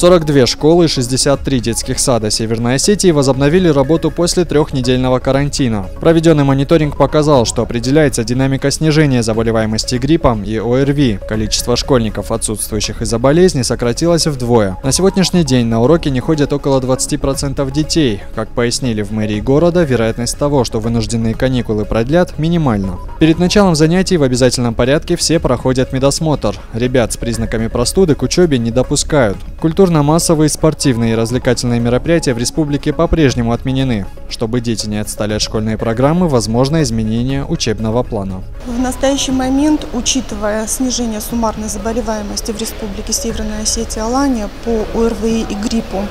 42 школы и 63 детских сада Северной Осетии возобновили работу после трехнедельного карантина. Проведенный мониторинг показал, что определяется динамика снижения заболеваемости гриппом и ОРВИ. Количество школьников, отсутствующих из-за болезни, сократилось вдвое. На сегодняшний день на уроки не ходят около 20% детей. Как пояснили в мэрии города, вероятность того, что вынужденные каникулы продлят, минимальна. Перед началом занятий в обязательном порядке все проходят медосмотр. Ребят с признаками простуды к учебе не допускают. Культурно-массовые, спортивные и развлекательные мероприятия в республике по-прежнему отменены. Чтобы дети не отстали от школьной программы, возможно изменение учебного плана. В настоящий момент, учитывая снижение суммарной заболеваемости в республике Северная Осетия и Алания по ОРВИ и гриппу,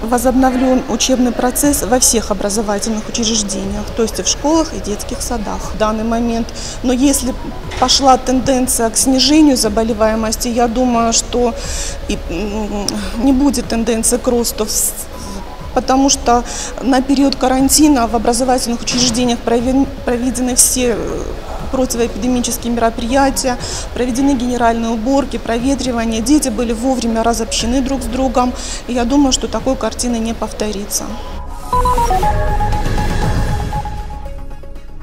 возобновлен учебный процесс во всех образовательных учреждениях, то есть и в школах, и детских садах в данный момент. Но если пошла тенденция к снижению заболеваемости, я думаю, что не будет тенденции к росту, потому что на период карантина в образовательных учреждениях проведены все противоэпидемические мероприятия, проведены генеральные уборки, проветривания. Дети были вовремя разобщены друг с другом. И я думаю, что такой картины не повторится.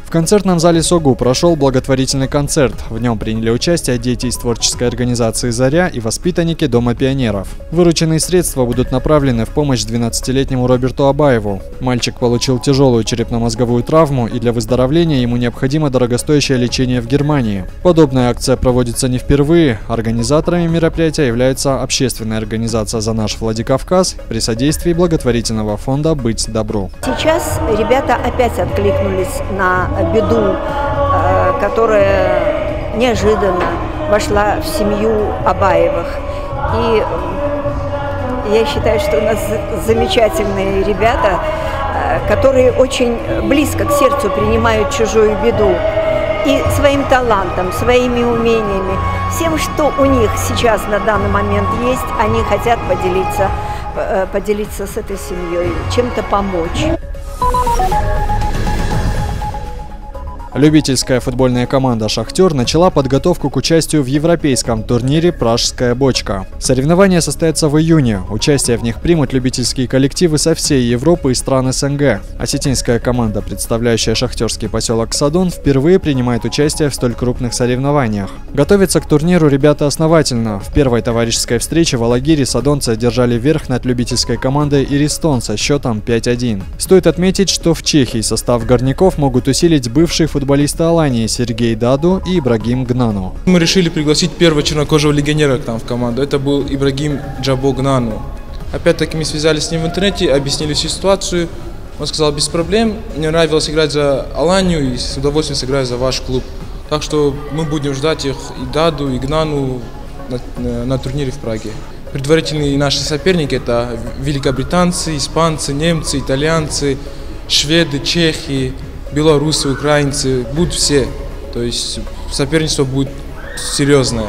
В концертном зале СОГУ прошел благотворительный концерт. В нем приняли участие дети из творческой организации «Заря» и воспитанники Дома пионеров. Вырученные средства будут направлены в помощь 12-летнему Роберту Абаеву. Мальчик получил тяжелую черепно-мозговую травму, и для выздоровления ему необходимо дорогостоящее лечение в Германии. Подобная акция проводится не впервые. Организаторами мероприятия является общественная организация «За наш Владикавказ» при содействии благотворительного фонда «Быть добру». Сейчас ребята опять откликнулись на беду, которая неожиданно вошла в семью Абаевых. И я считаю, что у нас замечательные ребята, которые очень близко к сердцу принимают чужую беду. И своим талантом, своими умениями, всем, что у них сейчас на данный момент есть, они хотят поделиться с этой семьей, чем-то помочь. Любительская футбольная команда «Шахтер» начала подготовку к участию в европейском турнире «Пражская бочка». Соревнования состоятся в июне. Участие в них примут любительские коллективы со всей Европы и стран СНГ. Осетинская команда, представляющая шахтерский поселок Садун, впервые принимает участие в столь крупных соревнованиях. Готовятся к турниру ребята основательно. В первой товарищеской встрече в Алагире садонцы одержали верх над любительской командой «Иристон» со счетом 5-1. Стоит отметить, что в Чехии состав горняков могут усилить бывшие футболисты Алании Сергей Даду и Ибрагим Гнану. Мы решили пригласить первого чернокожего легионера к нам в команду. Это был Ибрагим Джабо Гнану. Опять-таки мы связались с ним в интернете, объяснили ситуацию. Он сказал: без проблем, мне нравилось играть за Аланию и с удовольствием сыграю за ваш клуб. Так что мы будем ждать их, и Даду, и Гнану на турнире в Праге. Предварительные наши соперники — это великобританцы, испанцы, немцы, итальянцы, шведы, чехи, белорусы, украинцы, будут все. То есть соперничество будет серьезное.